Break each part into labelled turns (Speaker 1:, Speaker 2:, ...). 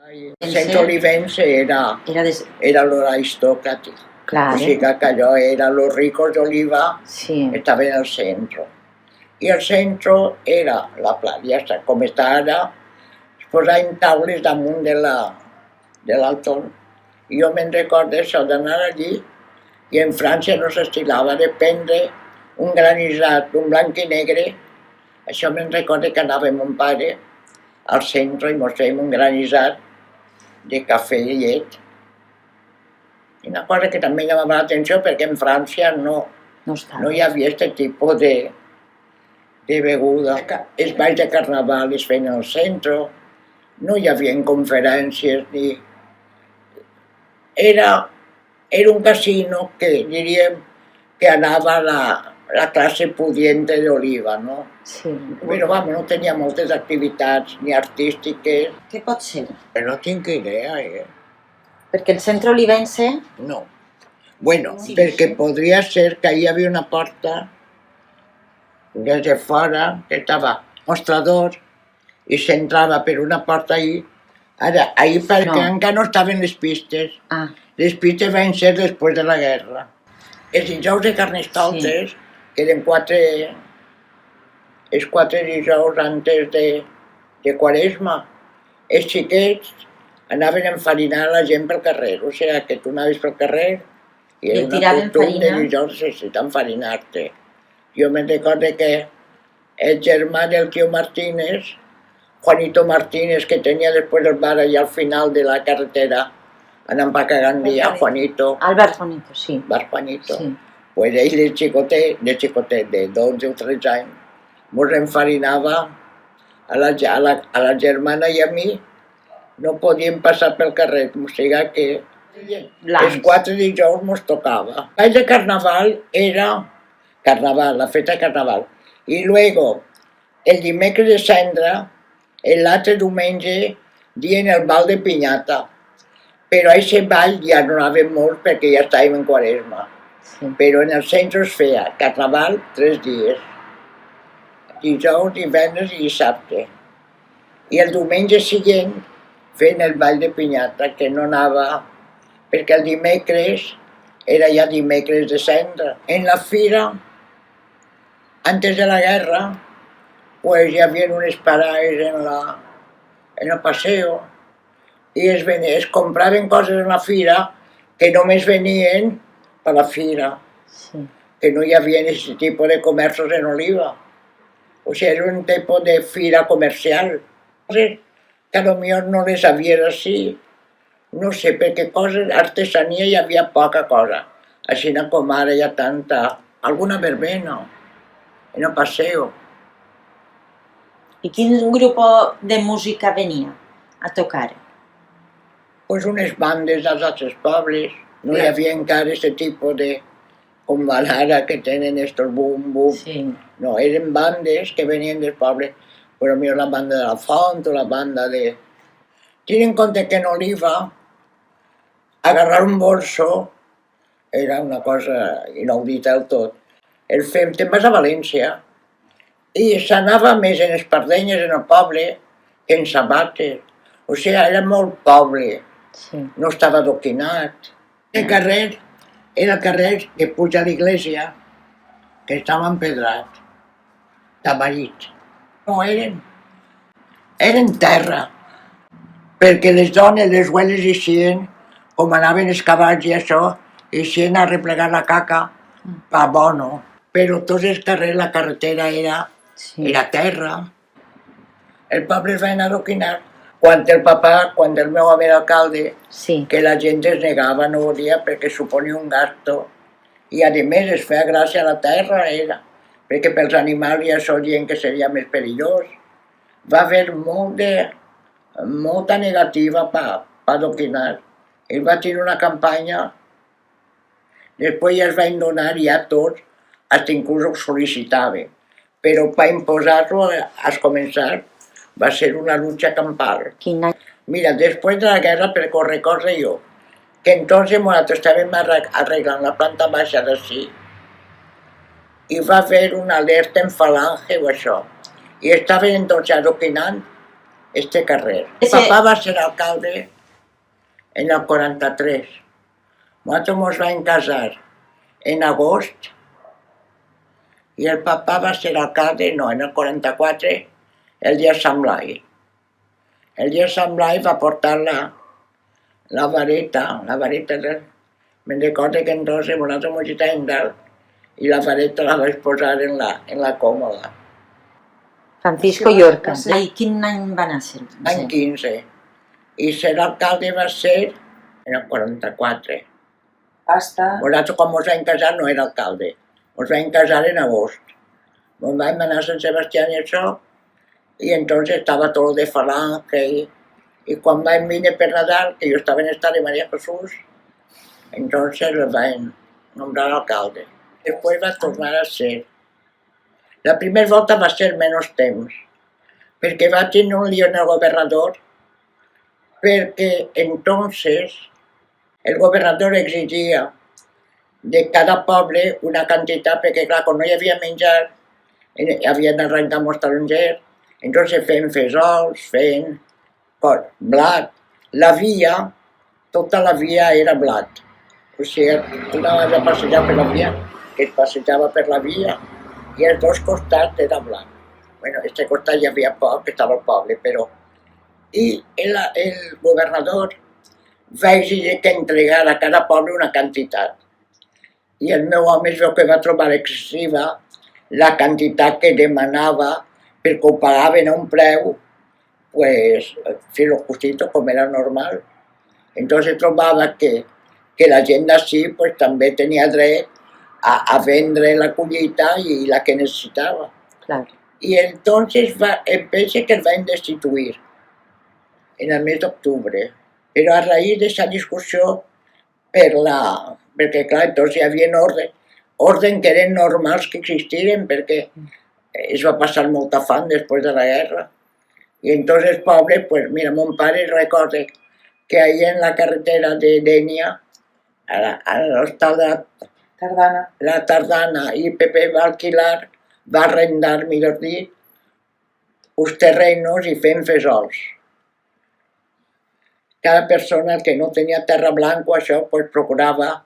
Speaker 1: El centre olivense era lo aristocrático.
Speaker 2: Claro.
Speaker 1: O sigui que allò era los ricos d'Oliva,
Speaker 2: Sí.
Speaker 1: estaven al centre. I el centre era la playa, com està ara, es posaven taules damunt de l'altón. I jo me'n recordo això d'anar allí, i en França no s'estilava de prendre un granissat, un blanc i negre. Això me'n recordo que anava amb mon pare al centre i mos fèiem un granissat de cafè i llet. I una cosa que també llamava l'atenció perquè en França no hi havia aquest tipus de beguda. Els balls de carnaval es feien al centre, no hi havia conferències ni... Era un casino que diríem que anava a la classe pudiente d'Oliva, no?
Speaker 2: Sí.
Speaker 1: Però vamos, no tenia moltes activitats ni artístiques.
Speaker 2: Què pot ser?
Speaker 1: No tinc idea,
Speaker 2: Perquè el centre olivense...
Speaker 1: No. Bueno,
Speaker 2: Sí,
Speaker 1: perquè
Speaker 2: sí.
Speaker 1: podria ser que hi havia una porta des de fora que estava mostrador i s'entrava per una porta ahí. Ara, ahí perquè
Speaker 2: No.
Speaker 1: encara no estaven les pistes.
Speaker 2: Ah,
Speaker 1: Les pistes van ser després de la guerra. Els dijous de Carnestoltes, que eren els 4 dijous antes de Quaresma, els xiquets anaven a enfarinar la gent pel carrer. O sigui que tu anaves pel carrer i era
Speaker 2: I
Speaker 1: una
Speaker 2: tiraven
Speaker 1: costum de
Speaker 2: farina.
Speaker 1: dijous d'enfarinar-te. Jo me'n recordo que el germà del tio Martínez, Juanito Martínez, que tenia després el bar allà al final de la carretera, anant pa Cagandía, Juanito,
Speaker 2: Albert Juanito, sí.
Speaker 1: bar Juanito.
Speaker 2: Sí.
Speaker 1: Pues ell de xicotet, de 12 o 13 anys, mos enfarinava a la germana i a mi, no podíem passar pel carrer, o sigui que els 4 dijous mos tocava. El ball de carnaval era carnaval, la festa de carnaval. I luego, el dimecres de cendra, l'altre diumenge, dient el bal de pinyata. Però a aquest ball ja no anàvem molt perquè ja estàvem en Quaresma.
Speaker 2: Sí.
Speaker 1: Però en el centre es feia carnaval 3 dies. Dijous, divendres i dissabte. I el diumenge següent feien el ball de pinyata, que no anava perquè el dimecres era ja dimecres de cendra. En la fira, antes de la guerra, pues hi havia unes parades en el paseo i es compraven coses en la fira que només venien per la fira,
Speaker 2: Sí.
Speaker 1: que no hi havia aquest tipus de comerços en Oliva. O sigui, era un tipus de fira comercial. Coses que potser no les havia així, no sé, perquè coses, artesania hi havia poca cosa. Així com ara hi ha tanta... Alguna verbena, en el paseo.
Speaker 2: I quin grup de música venia a tocar?
Speaker 1: Pues unes bandes dels altres pobles. No hi havia encara aquest tipus de... com van ara, que tenen estos bum-bum.
Speaker 2: Sí.
Speaker 1: No, eren bandes que venien del poble. Però millor la banda de la Font o la banda de... Ten en compte que en Oliva agarrar un bolso era una cosa inaudita del tot. El fem, te'n vas a València i s'anava més en espardenyes en el poble que en sabates. O sigui, era molt poble,
Speaker 2: Sí.
Speaker 1: no estava adoquinat. El carrer era el carrer que puja a l'església, que estava empedrat, tamarit. No, eren terra, perquè les dones, les abueles eixien, com anaven els cavalls i això, eixien a replegar la caca pa bono. Però tots els carrers, la carretera era terra. El poble es va anar adoquinar. Quan el meu home era alcalde,
Speaker 2: Sí.
Speaker 1: que la gent es negava, no volia, perquè suponia un gasto. I a més es feia gràcia a la terra, perquè pels animals ja solien que seria més perillós. Va haver molta negativa per adoquinar. Ell va tenir una campanya, després ja es van donar ja tots, fins inclús ho sol·licitaven. Però per imposar-lo, a començar, va ser una lucha campal.
Speaker 2: Quin any?
Speaker 1: Mira, després de la guerra, per recordar jo, que entonces nosaltres estàvem arreglant la planta baixa d'ací i va haver una alerta en falange o això. I estaven entonces adoquinant este carrer.
Speaker 2: Ese-
Speaker 1: Papà va ser alcalde en el 43. Nosaltres ens vam casar en agost i el papà va ser alcalde, no, en el 44, el dia de Sant Blai. El dia de Sant Blai va portar la vareta del... Me'n recordo que entonces nosaltres ens estàvem dalt i la vareta la vaig posar en la còmoda.
Speaker 2: Francisco
Speaker 3: Sí,
Speaker 2: Llorca.
Speaker 3: va ser-
Speaker 2: I quin any va néixer?
Speaker 1: Any 15. I ser alcalde va ser en el 44.
Speaker 3: Hasta...
Speaker 1: Nosaltres, quan ens vam casar, no era alcalde. Ens vam casar en agost. Ens vam anar a Sant Sebastià i això, i entonces estava tot de Falange, i quan vam venir per Nadal, que jo estava en estat de María Jesús, entonces el van nombrar alcalde. Després va tornar a ser. La primera volta va ser menys temps, perquè va tenir un lío en el governador, perquè entonces el governador exigia de cada poble una quantitat, perquè clar, quan no hi havia menjar, havien d'arrencar molts tarongers, entonces feien fesols, feien blat. La via, tota la via era blat. O sigui, tu anaves a passejar per la via, que es passejava per la via, i els dos costats era blat. Bueno, este costat hi havia poc, que estava al poble, però... I el governador va exigir que entregara a cada poble una quantitat. I el meu home es veu que va trobar excessiva la quantitat que demanava perquè ho pagaven a un preu, pues, filo justito, com era normal. Entonces trobava que la gent d'ací pues, també tenia dret a vendre la collita i la que necessitava.
Speaker 2: Claro.
Speaker 1: Y entonces pensé que el va a destituir en el mes d'octubre. Però a raïs d'aquesta discussió, perquè clar, entonces hi havia orden que eren normals que existiren, perquè es va passar molta fam després de la guerra. I entonces el poble, pues mira, mon pare recorda que ahí en la carretera de Dénia, a l'hostal de la Tardana, i Pepe va alquilar, va arrendar, millor dit, uns terrenos i fent fesols. Cada persona que no tenia terra blanca o això, pues procurava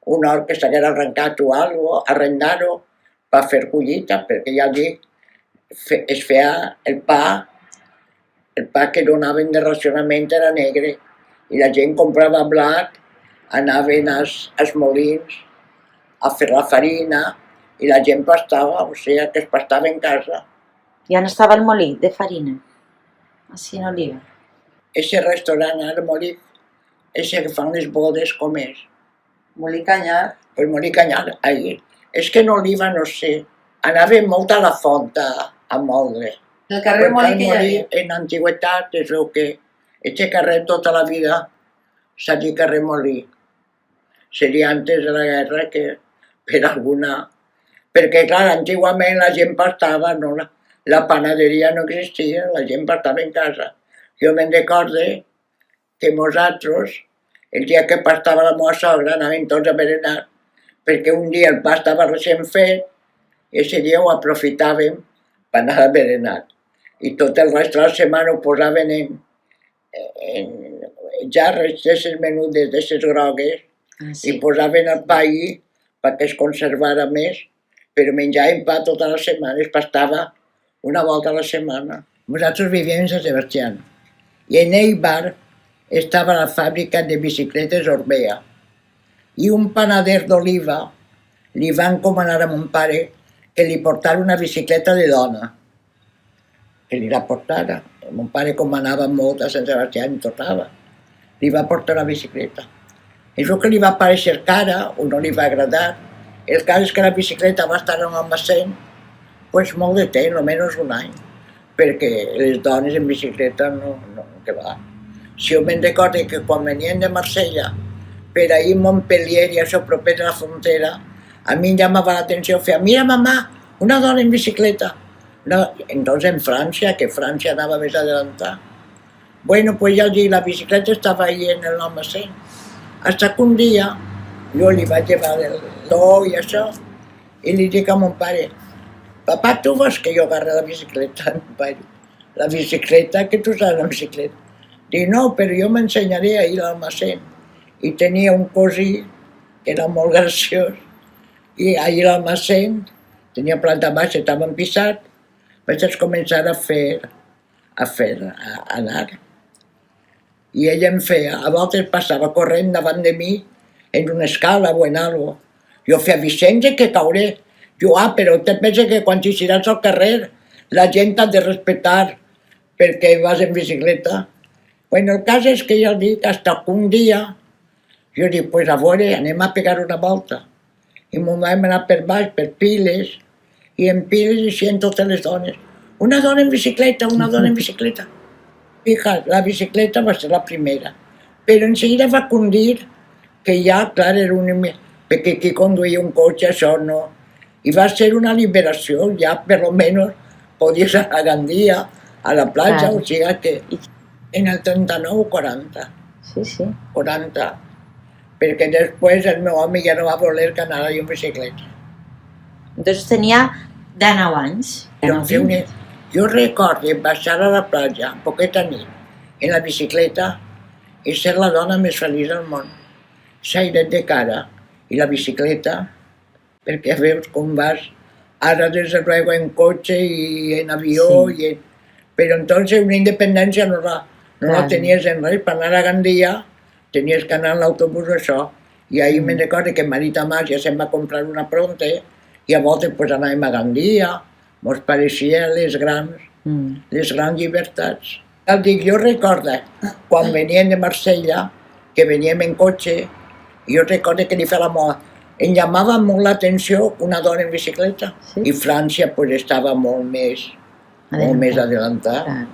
Speaker 1: un hort que s'hagués arrencat o algo, arrendar-ho per fer collita, perquè ja dic, es feia el pa que donaven de racionament era negre, i la gent comprava blat, anaven als molins a fer la farina, i la gent pastava, o sigui que es pastava en casa.
Speaker 2: Ja no estava el molí de farina, així en Oliva.
Speaker 1: Ese restaurant al molí, ese que fan les bodes, com és?
Speaker 3: Molí Canyar.
Speaker 1: Pues Molí Canyar, ahí. És que en Oliva no sé, anava molt a la font a moldre.
Speaker 3: El carrer Molí que hi havia.
Speaker 1: En antiguitat es veu que este carrer tota la vida s'ha dit carrer Molí. Seria antes de la guerra que per alguna... Perquè clar, antigament la gent pastava, no? La panaderia no existia, la gent pastava en casa. Jo me'n recorde que nosaltres, el dia que pastava la meva sogra, anàvem tots a berenar, perquè un dia el pa estava recent fet, i ese dia ho aprofitàvem per anar a berenar. I tot el resto de la setmana ho posaven en jarres d'aquestes menudes, d'aquestes grogues, i posaven el pa allí perquè es conservara més, però menjàvem pa tota la setmana, es pastava una volta a la setmana. Nosaltres vivíem en Sant Sebastià i en Eibar estava la fàbrica de bicicletes Orbea i un panader d'Oliva li va encomanar a mon pare que li portara una bicicleta de dona, que li la portara. Mon pare, com anava molt a Sant Sebastià, em tornava. Li va portar una bicicleta. És el que li va pareixer cara o no li va agradar. El cas és que la bicicleta va estar en l'almacén pues molt de temps, almenys un any, perquè les dones en bicicleta no que va. Si jo me'n recordo que quan venien de Marsella, per ahí Montpellier i això proper de la frontera, a mi em llamava l'atenció, feia, mira mamà, una dona en bicicleta. No, entonces en Francia, que Francia anava més adelantada. Bueno, pues ja dic, la bicicleta estava ahí en l'almacén. Hasta que un dia jo li vaig llevar el do i això, i li dic a mon pare, papà, tu vols que jo agarre la bicicleta? Mon pare, la bicicleta, que tu saps la bicicleta? Dic, no, però jo m'ensenyaré a ir a l'almacén. I tenia un cosí que era molt graciós, i ahir a l'almacén, tenia planta baixa, estava empisat, vaig començar a anar. I ella em feia, a voltes passava corrent davant de mi en una escala o en algo. Jo feia, Vicenç, que cauré. Jo, però te pensa que quan eixiràs al carrer la gent t'ha de respectar perquè vas en bicicleta. Bueno, el cas és que ja el dic, hasta que un dia jo dic, pues a veure, anem a pegar una volta. I m'ho vam anar per baix, per Piles, i en Piles eixien totes les dones. Una dona en bicicleta, una dona en bicicleta. Fija, la bicicleta va ser la primera. Però enseguida va condir que ja, clar, era perquè qui conduïa un cotxe, això no. I va ser una liberació, ja per lo menos podies anar a Gandia, a la platja, o sigui que en el 39 o 40.
Speaker 2: Sí.
Speaker 1: 40. Perquè després el meu home ja no va voler que anara jo en bicicleta.
Speaker 2: Entonces tenia 19 anys.
Speaker 1: Jo recordo baixar a la platja, poqueta nit, en la bicicleta, i ser la dona més feliç del món. S'airet de cara, i la bicicleta, perquè veus com vas, ara des de luego en cotxe i en avió, però entonces una independència no la tenies en res. Per anar a Gandia tenies que anar en l'autobús o això, i ahir me'n recordo que Marita Mas ja se'n va comprar una pronta, i a voltes pues anàvem a Gandia, mos pareixia les grans llibertats. El dic, jo recordo, quan veníem de Marsella, que veníem en cotxe, jo recordo que li feia la moda. Em llamava molt l'atenció una dona en bicicleta, i França pues estava molt més adelantada.